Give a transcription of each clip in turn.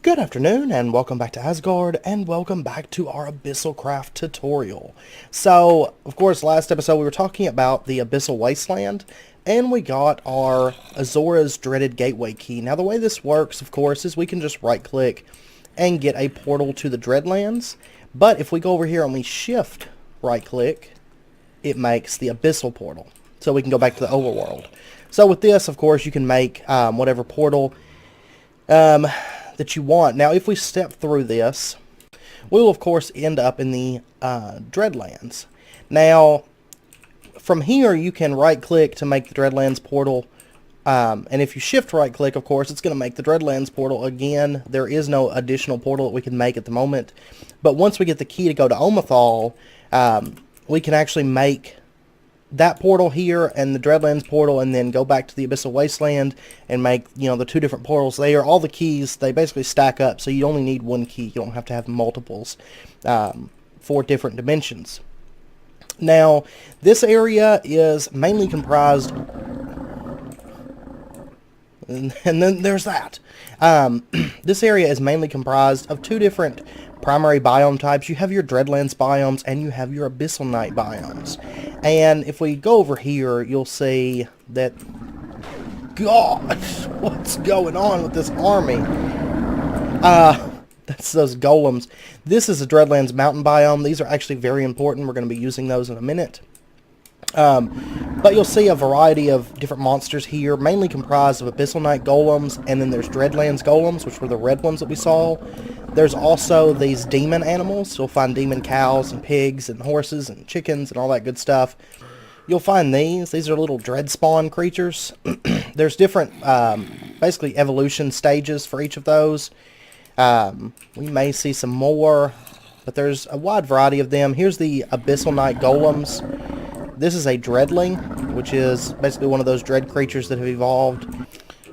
Good afternoon and welcome back to Asgard and welcome back to our Abyssalcraft tutorial. So, of course, last episode we were talking about the Abyssal Wasteland and we got our Azora's Dreaded Gateway key. Now the way this works, of course, is we can just right click and get a portal to the Dreadlands. But if we go over here and we shift right click, it makes the Abyssal portal. So we can go back to the overworld. So with this, of course, you can make whatever portal that you want. Now, if we step through this, we will, of course, end up in the Dreadlands. Now, from here, you can right-click to make the Dreadlands portal, and if you shift right-click, of course, it's going to make the Dreadlands portal again. There is no additional portal that we can make at the moment, but once we get the key to go to Omathal, we can actually make that portal here and the Dreadlands portal, and then go back to the Abyssal Wasteland and make, the two different portals there. All the keys, they basically stack up, so you only need one key. You don't have to have multiples for different dimensions. Now, this area is mainly comprised, and then there's that. This area is mainly comprised of two different primary biome types. You have your Dreadlands biomes and you have your Abyssal Night biomes. And if we go over here, you'll see that, God, what's going on with this army? That's those golems. This is a Dreadlands mountain biome. These are actually very important. We're going to be using those in a minute. But you'll see a variety of different monsters here, mainly comprised of Abyssal Night golems, and then there's Dreadlands golems, which were the red ones that we saw. There's also these demon animals. You'll find demon cows and pigs and horses and chickens and all that good stuff. You'll find these. These are little dread spawn creatures. There's different, basically, evolution stages for each of those. We may see some more, but there's a wide variety of them. Here's the Abyssal Night golems. This is a dreadling, which is basically one of those dread creatures that have evolved.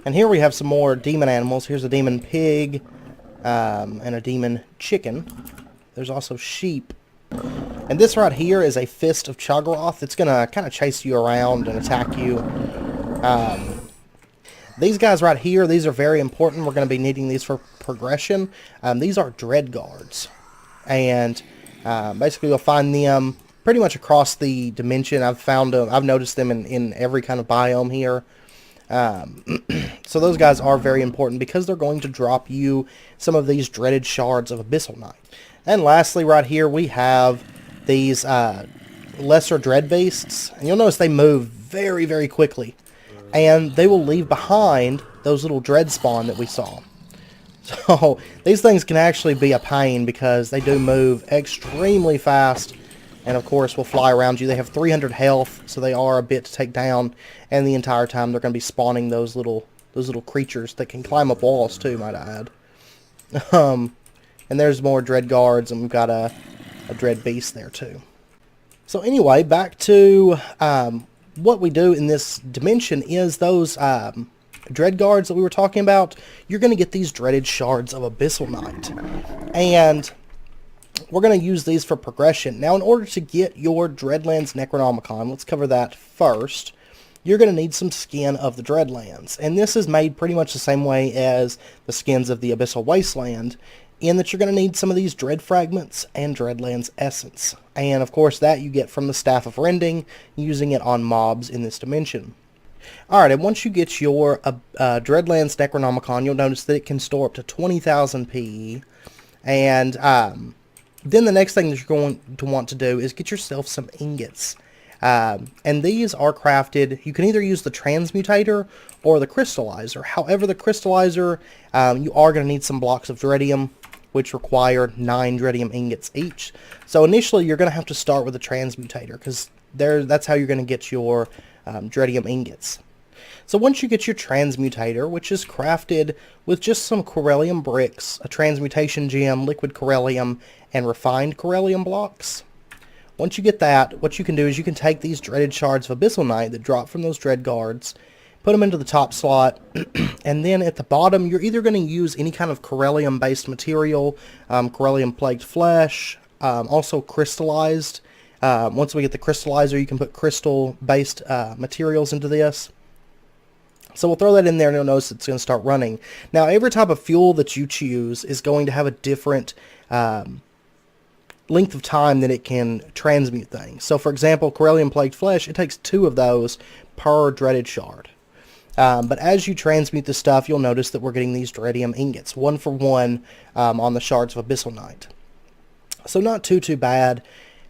And here we have some more demon animals. Here's a demon pig and a demon chicken. There's also sheep. And this right here is a Fist of Chuggaroth. It's going to kind of chase you around and attack you. These guys right here, these are very important. We're going to be needing these for progression. These are Dread Guards. And basically you'll find them pretty much across the dimension. I've noticed them in every kind of biome here. So those guys are very important because they're going to drop you some of these dreaded shards of Abyssal Night. And lastly, right here we have these lesser dread beasts, and you'll notice they move very, very quickly, and they will leave behind those little dread spawn that we saw. So these things can actually be a pain because they do move extremely fast. And of course will fly around you. They have 300 health, so they are a bit to take down. And the entire time they're going to be spawning those little creatures that can climb up walls too, might I add. And there's more dread guards, and we've got a dread beast there too. So anyway, back to what we do in this dimension is those dread guards that we were talking about. You're going to get these dreaded shards of Abyssal Night, and we're going to use these for progression. Now, in order to get your Dreadlands Necronomicon, let's cover that first. You're going to need some skin of the Dreadlands. And this is made pretty much the same way as the skins of the Abyssal Wasteland, in that you're going to need some of these Dread Fragments and Dreadlands Essence. And, of course, that you get from the Staff of Rending, using it on mobs in this dimension. Alright, and once you get your Dreadlands Necronomicon, you'll notice that it can store up to 20,000 PE. And then the next thing that you're going to want to do is get yourself some ingots. And these are crafted. You can either use the transmutator or the crystallizer. However, the crystallizer, you are going to need some blocks of dreadium, which require 9 dreadium ingots each. So initially, you're going to have to start with the transmutator, because that's how you're going to get your dreadium ingots. So once you get your transmutator, which is crafted with just some corellium bricks, a transmutation gem, liquid corellium, and refined corellium blocks. Once you get that, what you can do is you can take these dreaded shards of Abyssal Night that drop from those dread guards, put them into the top slot, and then at the bottom you're either going to use any kind of corellium based material, corellium plagued flesh, also crystallized. Once we get the crystallizer, you can put crystal based materials into this. So we'll throw that in there and you'll notice it's going to start running. Now every type of fuel that you choose is going to have a different length of time that it can transmute things. So for example, Corellian Plagued Flesh, it takes 2 of those per dreaded shard. But as you transmute the stuff, you'll notice that we're getting these Dreadium ingots, 1 for 1 on the shards of Abyssal Night. So not too bad.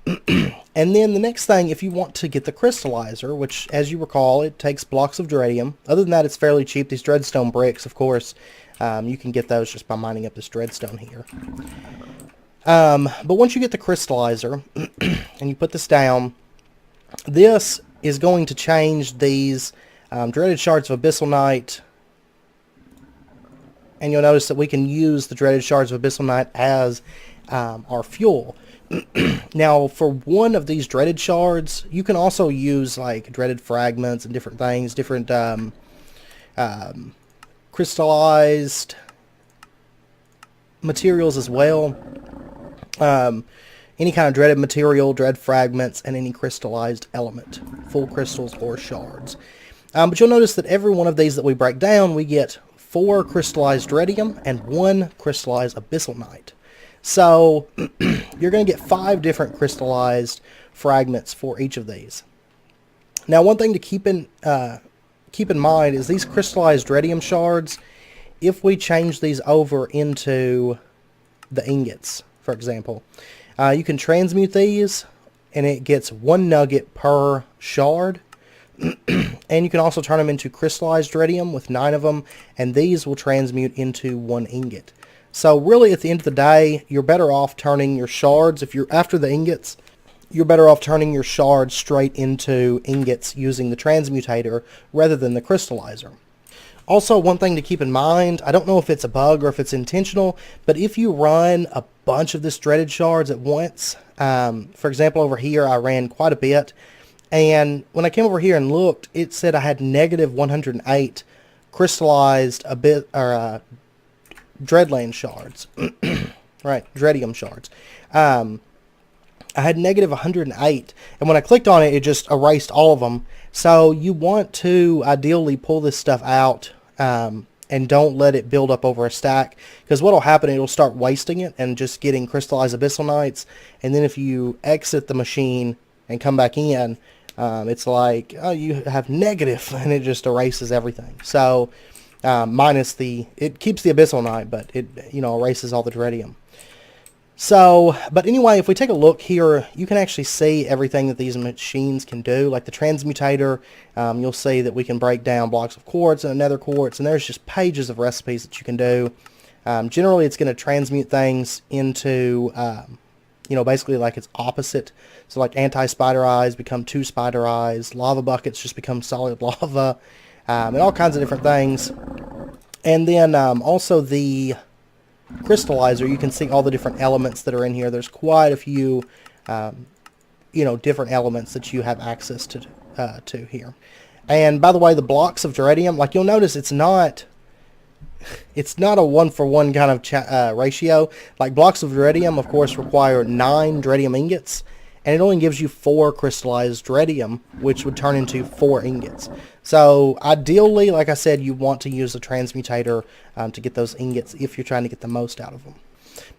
And then the next thing, if you want to get the crystallizer, which as you recall, it takes blocks of Dreadium. Other than that, it's fairly cheap. These Dreadstone bricks, of course, you can get those just by mining up this Dreadstone here. But once you get the crystallizer and you put this down, this is going to change these dreaded shards of Abyssal Night, and you'll notice that we can use the dreaded shards of Abyssal Night as our fuel. Now, for one of these dreaded shards, you can also use like dreaded fragments and different things, different crystallized materials as well. Any kind of dreaded material, dread fragments, and any crystallized element, full crystals or shards. But you'll notice that every one of these that we break down, we get 4 crystallized Dreadium and 1 crystallized Abyssal Night. So you're going to get 5 different crystallized fragments for each of these. Now, one thing to keep in mind is these crystallized Dreadium shards, if we change these over into the ingots, for example, you can transmute these and it gets 1 nugget per shard. And you can also turn them into crystallized Dreadium with 9 of them, and these will transmute into 1 ingot. So really, at the end of the day, you're better off turning your shards, if you're after the ingots, you're better off turning your shards straight into ingots using the transmutator rather than the crystallizer. Also, one thing to keep in mind, I don't know if it's a bug or if it's intentional, but if you run a bunch of this dreaded shards at once, for example, over here I ran quite a bit, and when I came over here and looked, it said I had negative 108 crystallized Dreadlands shards. Right, Dreadium shards. I had negative 108, and when I clicked on it, it just erased all of them. So you want to ideally pull this stuff out and don't let it build up over a stack, because what will happen, it'll start wasting it and just getting crystallized Abyssal Nights, and then if you exit the machine and come back in, it's like, oh, you have negative, and it just erases everything. So minus it keeps the Abyssal Night, but it erases all the Dreadium. So, but anyway, if we take a look here, you can actually see everything that these machines can do. Like the transmutator, you'll see that we can break down blocks of quartz and another quartz, and there's just pages of recipes that you can do. Generally, it's going to transmute things into, basically like its opposite. So like anti-spider eyes become 2 spider eyes, lava buckets just become solid lava, and all kinds of different things. And then also the crystallizer, you can see all the different elements that are in here. There's quite a few, different elements that you have access to here. And by the way, the blocks of Dreadium, like you'll notice, it's not a 1-for-1 kind of ratio. Like blocks of Dreadium, of course, require 9 Dreadium ingots, and it only gives you 4 crystallized Dreadium, which would turn into 4 ingots. So ideally, like I said, you want to use a transmutator to get those ingots if you're trying to get the most out of them.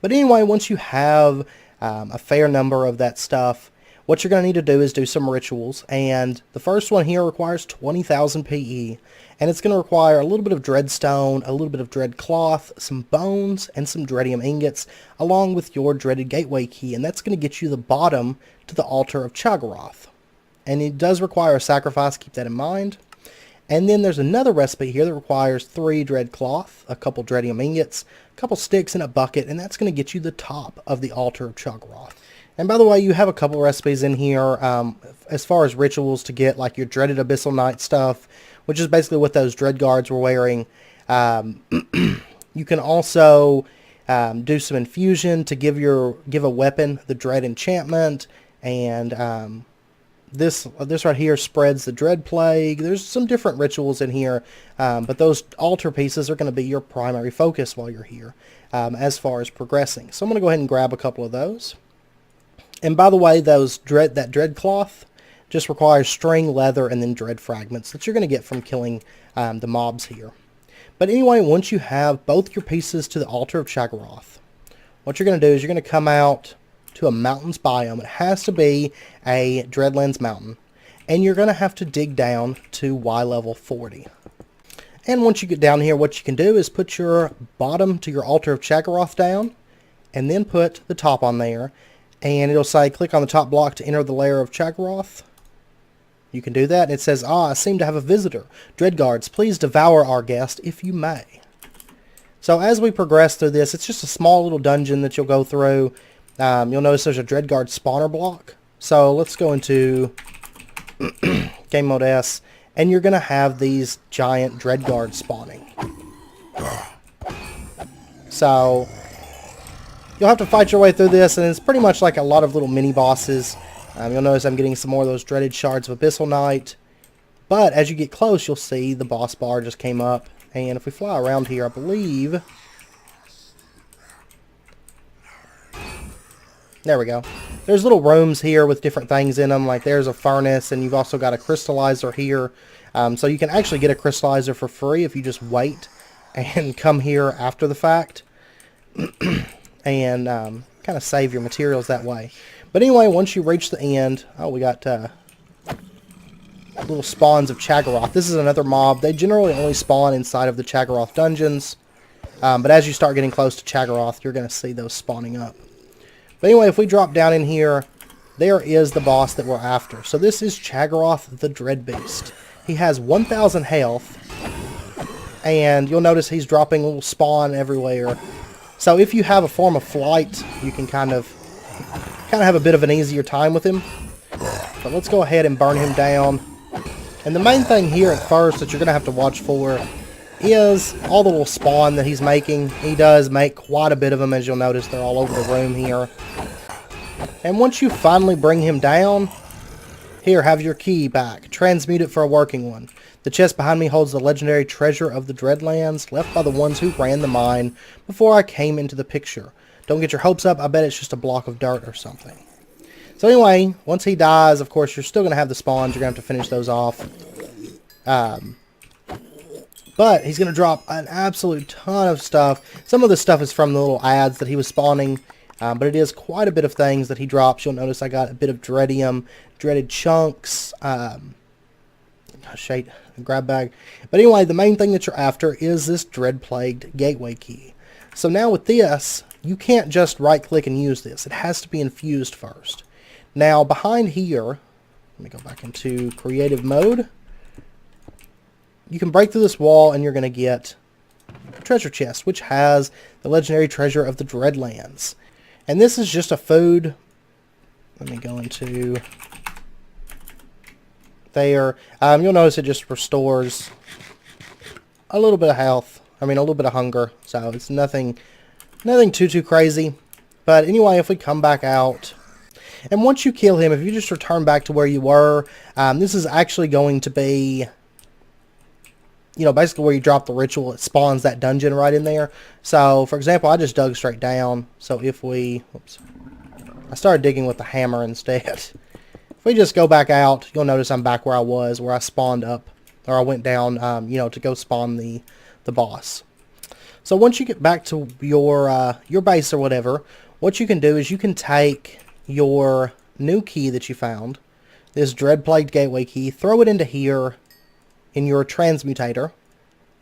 But anyway, once you have a fair number of that stuff, what you're going to need to do is do some rituals. And the first one here requires 20,000 PE. And it's going to require a little bit of Dreadstone, a little bit of Dread Cloth, some bones, and some Dreadium ingots, along with your Dreaded Gateway key. And that's going to get you the bottom to the Altar of Chagaroth. And it does require a sacrifice, keep that in mind. And then there's another recipe here that requires 3 Dread Cloth, a couple Dreadium ingots, a couple sticks, and a bucket, and that's going to get you the top of the Altar of Chagaroth. And by the way, you have a couple recipes in here as far as rituals to get like your Dreaded Abyssal Night stuff, which is basically what those Dread Guards were wearing. You can also do some infusion to give a weapon the Dread Enchantment, and this right here spreads the Dread Plague. There's some different rituals in here, but those altar pieces are going to be your primary focus while you're here as far as progressing. So I'm going to go ahead and grab a couple of those. And by the way, that Dread Cloth, just requires string, leather, and then dread fragments that you're going to get from killing the mobs here. But anyway, once you have both your pieces to the altar of Chaggaroth, what you're going to do is you're going to come out to a mountains biome. It has to be a Dreadlands mountain. And you're going to have to dig down to Y level 40. And once you get down here, what you can do is put your bottom to your altar of Chaggaroth down, and then put the top on there. And it'll say, click on the top block to enter the lair of Chaggaroth. You can do that. And it says, I seem to have a visitor. Dreadguards, please devour our guest if you may. So as we progress through this, it's just a small little dungeon that you'll go through. You'll notice there's a Dreadguard spawner block. So let's go into Game Mode S, and you're going to have these giant Dreadguards spawning. So you'll have to fight your way through this, and it's pretty much like a lot of little mini bosses. You'll notice I'm getting some more of those dreaded shards of Abyssal Night. But as you get close, you'll see the boss bar just came up. And if we fly around here, I believe... There we go. There's little rooms here with different things in them. Like there's a furnace, and you've also got a crystallizer here. So you can actually get a crystallizer for free if you just wait and come here after the fact. And kind of save your materials that way. But anyway, once you reach the end... Oh, we got... little spawns of Chaggaroth. This is another mob. They generally only spawn inside of the Chaggaroth dungeons. But as you start getting close to Chaggaroth, you're going to see those spawning up. But anyway, if we drop down in here, there is the boss that we're after. So this is Chaggaroth the Dreadbeast. He has 1,000 health. And you'll notice he's dropping little spawn everywhere. So if you have a form of flight, you can kind of have a bit of an easier time with him. But let's go ahead and burn him down. And the main thing here at first that you're going to have to watch for is all the little spawn that he's making. He does make quite a bit of them, as you'll notice. They're all over the room here. And once you finally bring him down, here, have your key back. Transmute it for a working one. The chest behind me holds the legendary treasure of the Dreadlands, left by the ones who ran the mine before I came into the picture. Don't get your hopes up. I bet it's just a block of dirt or something. So anyway, once he dies, of course, you're still going to have the spawns. You're going to have to finish those off. But he's going to drop an absolute ton of stuff. Some of the stuff is from the little ads that he was spawning. But it is quite a bit of things that he drops. You'll notice I got a bit of Dreadium, dreaded chunks, shade, grab bag. But anyway, the main thing that you're after is this Dread-Plagued Gateway Key. So now with this, you can't just right-click and use this. It has to be infused first. Now, behind here, let me go back into creative mode. You can break through this wall, and you're going to get a treasure chest, which has the legendary treasure of the Dreadlands. And this is just a food. Let me go into there. You'll notice it just restores a little bit of health. I mean, a little bit of hunger. So it's nothing too crazy. But anyway, if we come back out, and once you kill him, if you just return back to where you were, this is actually going to be, basically where you drop the ritual. It spawns that dungeon right in there. So, for example, I just dug straight down. So if we, I started digging with the hammer instead. If we just go back out, you'll notice I'm back where I was, where I spawned up, or I went down, to go spawn the boss. So once you get back to your base or whatever, what you can do is you can take your new key that you found, this Dread-Plagued Gateway Key, throw it into here in your transmutator,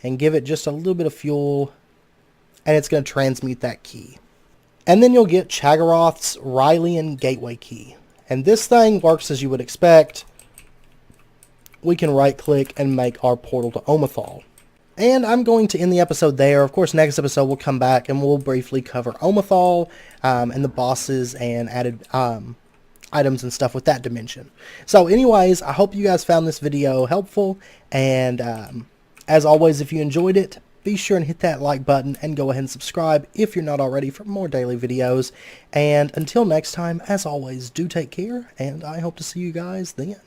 and give it just a little bit of fuel, and it's going to transmute that key. And then you'll get Chaggaroth's Rylian Gateway Key. And this thing works as you would expect. We can right-click and make our portal to Omathal. And I'm going to end the episode there. Of course, next episode we'll come back and we'll briefly cover Omathal and the bosses and added items and stuff with that dimension. So anyways, I hope you guys found this video helpful. And as always, if you enjoyed it, be sure and hit that like button and go ahead and subscribe if you're not already for more daily videos. And until next time, as always, do take care, and I hope to see you guys then.